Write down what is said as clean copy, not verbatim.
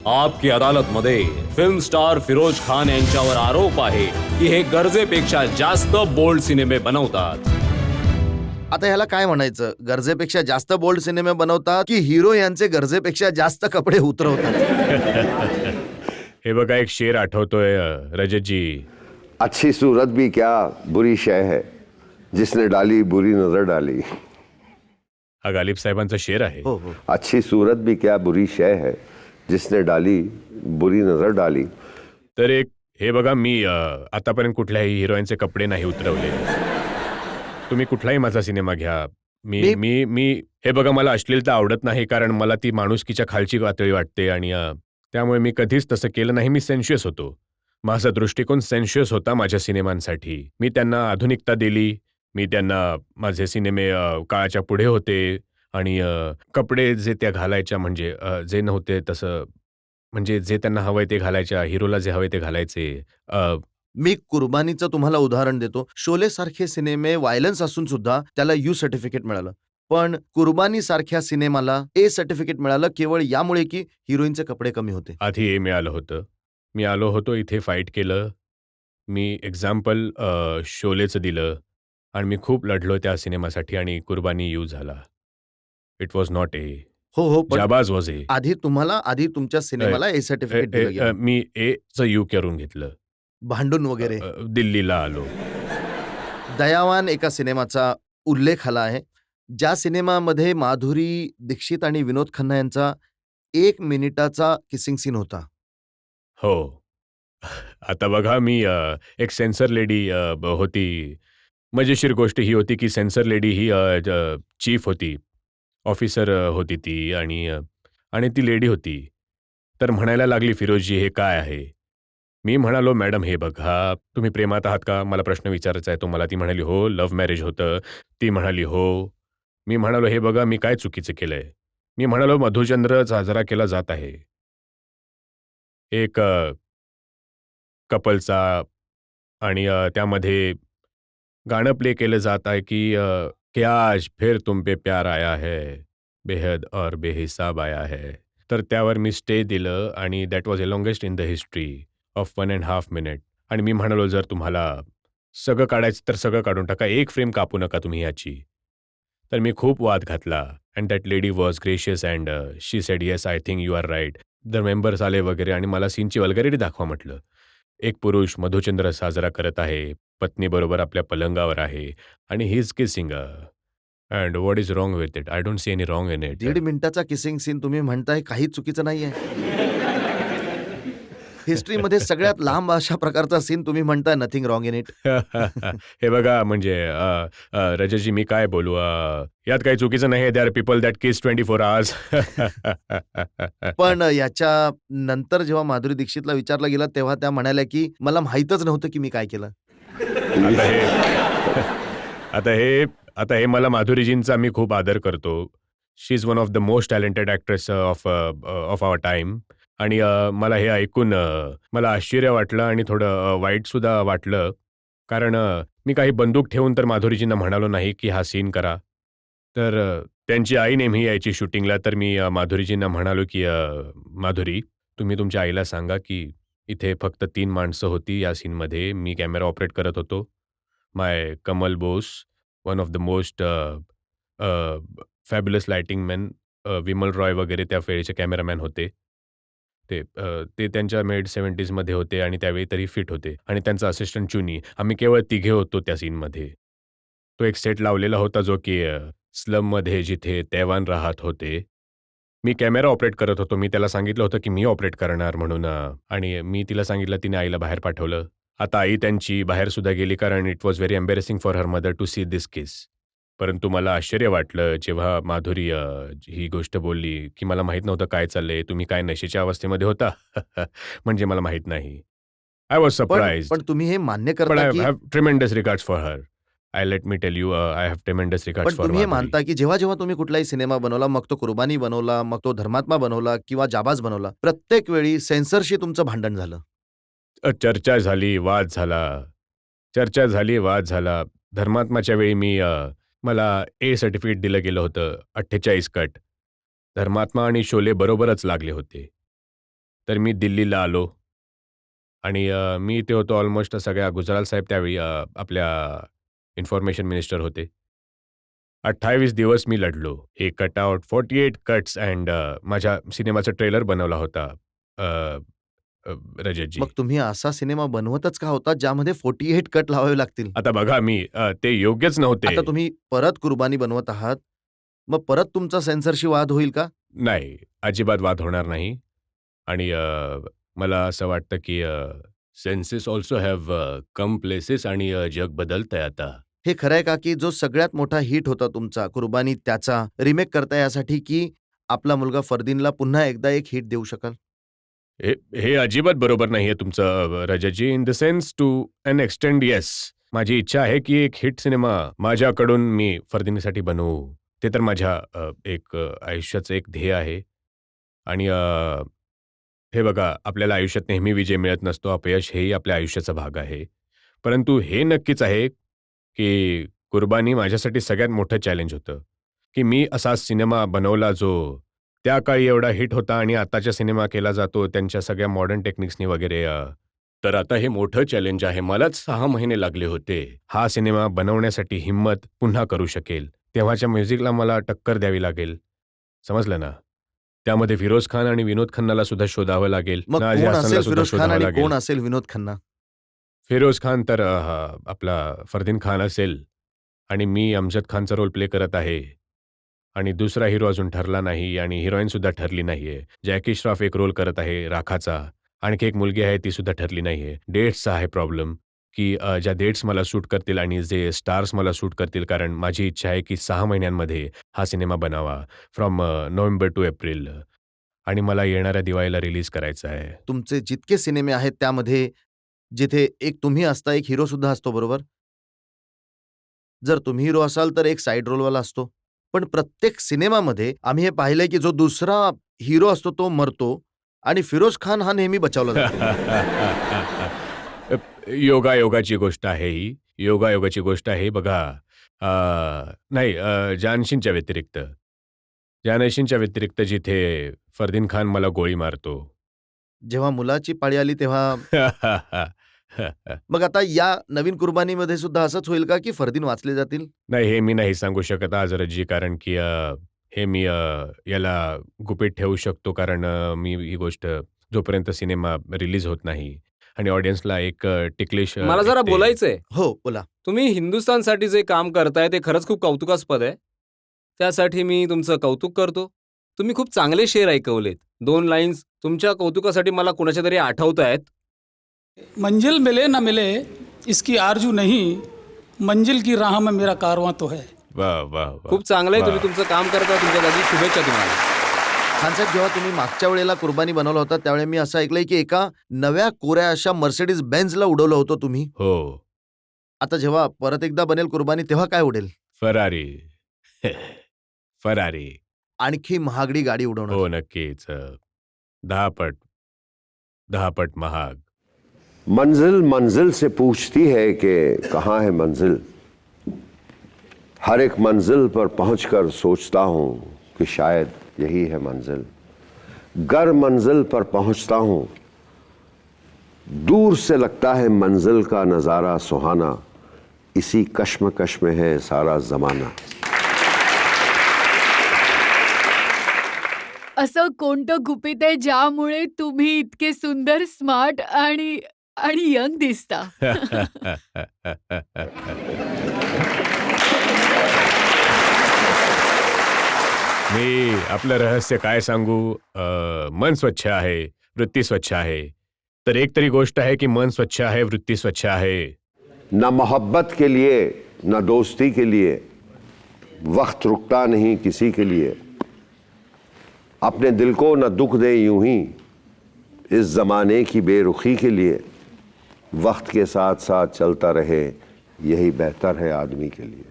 आपकी अदालतमध्ये film star Firoz Khan यांच्यावर आरोप आहे की हे गरजेपेक्षा जास्त बोल्ड सिनेमे बनवतात. आता ह्याला काय म्हणायचं? गरजेपेक्षा जास्त बोल्ड सिनेमे बनवतात की हिरो यांचे गरजेपेक्षा जास्त कपडे उतरवतात? हे बघा एक शेर आठवतोय रजतजी. अच्छी सूरत भी क्या बुरी शय है जिसने डाली बुरी नजर डाली. हा गालिब साहेबांचा शेर आहे. हो हो. अच्छी सूरत भी क्या बुरी शय है जिसने डाली बुरी नजर डाली. तर एक हे बघा मी आतापर्यंत कुठल्याही हिरोईनचे कपडे नाही उतरवले. तुम्ही कुठलाही माझा सिनेमा घ्या. मी मी मी हे बघा मला अश्लीलता आवडत नाही कारण मला ती माणुसकीच्या खालची पातळी वाटते आणि त्यामुळे मी कधीच तसं केलं नाही. मी सेन्शियस होतो. माझा दृष्टिकोन सेन्शियस होता माझ्या सिनेमांसाठी. मी त्यांना आधुनिकता दिली. मी त्यांना माझे सिनेमे काळाच्या पुढे होते आणि कपडे जे त्या घालायच्या म्हणजे जे नव्हते तसं म्हणजे जे त्यांना हवंय ते घालायच्या. हिरोला जे हवंय ते घालायचे. मी कुर्बानीचं तुम्हाला उदाहरण देतो. शोले सारखे सिनेमे व्हायलन्स असून सुद्धा त्याला यू सर्टिफिकेट मिळालं. पण कुर्बानी सारख्या सिनेमाला ए सर्टिफिकेट मिळालं केवळ यामुळे की हिरोईनचे कपडे कमी होते. आधी ए मिळालं होतं. मी आलो होतो इथे फाईट केलं. मी एक्झाम्पल शोलेचं दिलं आणि मी खूप लढलो त्या सिनेमासाठी आणि कुर्बानी यू झाला. It was not a. हो हो. पण जाबाज वॉज ए. आधी तुमच्या सिनेमाला ए सर्टिफिकेट दिलं गेलं. मी एचं यू करून घेतलं. भांडून वगैरे. दिल्लीला आलो. दयावान एका सिनेमाचा उल्लेख आला आहे. ज्या सिनेमामध्ये माधुरी दीक्षित आणि विनोद खन्ना यांचा 1 मिनिटाचा किसिंग सीन होता. हो. आता बघा मी एक सेन्सर लेडी होती. मजेशीर गोष्ट ही होती की सेन्सर लेडी ही चीफ होती. ऑफिसर होती ती आणि ती लेडी होती. तर म्हणायला लागली, फिरोजजी हे काय आहे? मी म्हणालो, मॅडम हे बघा, तुम्ही प्रेमात आहात का? मला प्रश्न विचारायचा आहे तुम्हाला. ती म्हणाली, हो. लव्ह मॅरेज होतं. ती म्हणाली, हो. मी म्हणालो, हे बघा मी काय चुकीचं केलंय? मी म्हणालो, मधुचंद्र साजरा केला जात आहे. एक कपलचा आणि त्यामध्ये गाणं प्ले केलं जात आहे की क्या आज फिर तुम पे प्यार आया है, बेहद और बेहिसाब आया है. तर त्यावर मी स्टे दिलं आणि that was longest in the history of 1.5 minute. आणि मी म्हणालो, जर तुम्हाला सगळं काढायचं तर सगळं काढून टाका. एक फ्रेम कापू नका तुम्ही याची. तर मी खूप वाद घातला. And that lady was gracious and she said yes I think you are right. The members आले वगैरे आणि मला सीनची वल्गॅरिटी दाखवा म्हटलं. एक पुरुष मधुचंद्र साजरा करत आहे, पत्नीबरोबर आपल्या पलंगावर आहे आणि he is kissing and what is wrong with it? I don't see any wrong in it. 1.5 मिनिटाचा किसिंग सीन तुम्ही म्हणताय काहीच चुकीचं नाहीये. हिस्ट्रीमध्ये सगळ्यात लांब अशा प्रकारचा सीन तुम्ही म्हणताय नथिंग रॉंग इन इट. हे बघा म्हणजे रजतजी मी काय बोलू, यात काही चुकीचं नाही. They are people that kiss 24 hours. पण याच्या नंतर जेव्हा माधुरी दीक्षितला विचारलं गेलं तेव्हा त्या म्हणाल्या की मला माहीतच नव्हतं की मी काय केलं. आता हे मला माधुरीजींचा मी खूप आदर करतो. She is one of the most talented actress of our time. आणि मला हे ऐकून मला आश्चर्य वाटलं आणि थोडं वाईटसुद्धा वाटलं. कारण मी काही बंदूक ठेवून तर माधुरीजींना म्हणालो नाही की हा सीन करा. तर त्यांची आई नेहमी यायची शूटिंगला. तर मी माधुरीजींना म्हणालो की माधुरी, तुम्ही तुमच्या आईला सांगा की इथे फक्त 3 माणसं होती या सीनमध्ये. मी कॅमेरा ऑपरेट करत होतो. My Kamal Bose, one of the most fabulous lighting man, Vimal Roy वगैरे त्या वेळेचे कॅमेरामॅन होते. ते त्यांच्या मिड 70sमध्ये होते आणि त्यावेळी तरी फिट होते. आणि त्यांचा असिस्टंट चुनी. आम्ही केवळ तिघे होतो त्या सीनमध्ये. तो एक सेट लावलेला होता जो की स्लममध्ये जिथे तैवान राहत होते. मी कॅमेरा ऑपरेट करत होतो. मी त्याला सांगितलं होतं की मी ऑपरेट करणार म्हणून आणि मी तिला सांगितलं, तिने आईला बाहेर पाठवलं. आता आई त्यांची बाहेरसुद्धा गेली कारण it was very embarrassing for her mother to see this case. परंतु मला आश्चर्य वाटलं जेव्हा माधुरी ही गोष्ट बोलली की मला माहीत नव्हतं काय चाललंय. तुम्ही काय नशेच्या अवस्थेमध्ये होता? म्हणजे मला माहीत नाही. I was surprised. पण तुम्ही हे मान्य पण करता आय की have tremendous regards for her. Let me tell you, I have tremendous regards पण फॉर तुम्ही हे माधुरी. मानता की जेव्हा जेव्हा तुम्ही कुठलाही सिनेमा बनवला, मग तो कुर्बानी बनवला, मग तो धर्मात्मा बनवला किंवा जाबाज बनवला, प्रत्येक वेळी सेन्सरशी तुमचं भांडण झालं. चर्चा झाली, वाद झाला. चर्चा झाली, वाद झाला. धर्मात्माच्या वेळी मला ए सर्टिफिकेट दिलं गेलं होतं. 48 कट. धर्मात्मा आणि शोले बरोबरच लागले होते. तर मी दिल्लीला आलो आणि मी इथे होतो ऑलमोस्ट सगळ्या गुजराल साहेब त्यावेळी आपल्या इन्फॉर्मेशन मिनिस्टर होते. 28 दिवस मी लढलो. हे कटआउट 48 कट्स अँड माझ्या सिनेमाचा ट्रेलर बनवला होता अ, रजतजी. मग तुम्ही असा सिनेमा बनवतच का होता ज्यामध्ये 48 कट लावावे लागतील? आता बघा मी ते योग्यच नव्हते. आता तुम्ही परत कुर्बानी बनवत आहात, मग परत तुमचा सेन्सरशी वाद होईल का? नाही, अजिबात वाद होणार नाही. आणि मला असं वाटतं की census also have come places आणि जग बदलतंय आता. हे खरं आहे का की जो सगळ्यात मोठा हिट होता तुमचा कुर्बानी त्याचा रिमेक करता यासाठी की आपला मुलगा फरदीनला पुन्हा एकदा एक हिट देऊ शकाल? हे हे अजिबात बरोबर नाहीये तुमचं Rajatji. In the sense to an extend yes. माझी इच्छा आहे की एक हिट सिनेमा माझ्याकडून मी फरदिनीसाठी बनवू. ते तर माझ्या एक आयुष्याचं एक ध्येय आहे. आणि हे बघा, आपल्याला आयुष्यात नेहमी विजय मिळत नसतो. अपयश हेही आपल्या आयुष्याचा भाग आहे. परंतु हे नक्कीच आहे की कुर्बानी माझ्यासाठी सगळ्यात मोठं चॅलेंज होतं, की मी असा सिनेमा बनवला जो त्या काळी एवढा हिट होता आणि आताचा सिनेमा केला जातो त्यांच्या सगळ्या मॉडर्न टेक्निक्सनी वगैरे. तर आता हे मोठं चॅलेंज आहे. मलाच 6 महिने लागले होते. हा सिनेमा बनवण्यासाठी हिम्मत पुन्हा करू शकेल. तेव्हाच्या म्युझिकला मला टक्कर द्यावी लागेल. समजलं ना? त्यामध्ये फिरोज खान आणि विनोद खन्नाला सुद्धा शोधावं लागेल. मग नाझी कोण हसनला असेल सुद्धा फिरोज खान शोधावं आणि लागेल. कोण असेल विनोद खन्ना? फिरोज खान तर आपला फरदीन खान असेल आणि मी अमजद खानचा रोल प्ले करत आहे. आणि दुसरा हिरो अजून ठरला नाही आणि हिरोईन सुद्धा ठरली नाहीये. जॅकी श्रॉफ एक रोल करत आहे राखाचा. आणखी एक मुलगी आहे ती सुद्धा ठरली नाहीये. डेट्सचा आहे प्रॉब्लेम, की ज्या डेट्स मला सूट करतील आणि जे स्टार्स मला सूट करतील. कारण माझी इच्छा आहे की 6 महिन्यांमध्ये हा सिनेमा बनावा. From November to April. आणि मला येणाऱ्या दिवाळीला रिलीज करायचा आहे. तुमचे जितके सिनेमे आहेत त्यामध्ये जिथे एक तुम्ही असता, एक हिरो सुद्धा असतो, बरोबर? जर तुम्ही हिरो असाल तर एक साइड रोलवाला असतो. पण प्रत्येक सिनेमामध्ये आम्ही हे पाहिलंय की जो दुसरा हिरो असतो तो मरतो आणि फिरोज खान हा नेहमी बचावला जातो. योगायोगाची गोष्ट आहे ही. योगायोगाची गोष्ट आहे. बघा, नाही, जानशींच्या व्यतिरिक्त. जानशींच्या व्यतिरिक्त जिथे फरदीन खान मला गोळी मारतो. जेव्हा मुलाची पाळी आली तेव्हा मग आता या नवीन कुर्बानीमध्ये सुद्धा असंच होईल का की फरदीन वाचले जातील? नाही, हे मी नाही सांगू शकत आज रजी. कारण की हे मी याला गुपित ठेवू शकतो. कारण मी ही गोष्ट जोपर्यंत सिनेमा रिलीज होत नाही आणि ऑडियन्सला एक टिकलिश मला जरा बोलायचंय. हो, बोला. तुम्ही हिंदुस्थानसाठी जे काम करताय ते खरंच खूप कौतुकास्पद आहे. त्यासाठी मी तुमचं कौतुक करतो. तुम्ही खूप चांगले शेर ऐकवलेत. 2 लाईन्स तुमच्या कौतुकासाठी मला कुणाच्या तरी आठवतायत. मंजिल मिले न मिले इसकी आरजू नहीं, मंजिल की राह में मेरा कारवां तो है. वाह वाह वाह. खूप चांगलं आहे. तुम्ही तुमचं काम करता. तुमच्या जागी शुभेच्छा तुम्हाला. खानसाहेब, जेव्हा तुम्ही मागच्या वेळेला कुर्बानी बनवला होता त्यावेळी मी असं ऐकलंय की एका नव्या कोऱ्या अशा मर्सिडीज बेन्झला उडवलं होतं तुम्ही. हो. आता जेव्हा परत एकदा बनेल कुर्बानी तेव्हा काय उडेल? फरारी. फरारी. आणखी महागडी गाडी उडवणार. हो, नक्कीच. 10 पट महाग. मंजिल मंजिल से पूछती है कि कहाँ है मंजिल. हर एक मंजिल पर पहुंचकर सोचता हूँ कि शायद यही है मंजिल. गर मंजिल पर पहुंचता हूँ, दूर से लगता है मंजिल का नज़ारा सुहाना. इसी कश्मकश में है सारा जमाना. असं कोणतं गुपित आहे ज्यामुळे तुम्ही इतके सुंदर, स्मार्ट आणि यंग दिसता? मी आपलं रहस्य काय सांगू. मन स्वच्छ आहे, वृत्ती स्वच्छ आहे. तर एक तरी गोष्ट आहे की मन स्वच्छ आहे, वृत्ती स्वच्छ आहे. न मोहब्बत के लिए न दोस्ती के लिए वक्त रुकता नहीं किसी के लिए. अपने दिल को न दुख दे यूं ही इस जमाने की बेरुखी के लिए. वक्त के साथ साथ चलता रहे यही बेहतर है आदमी के लिए.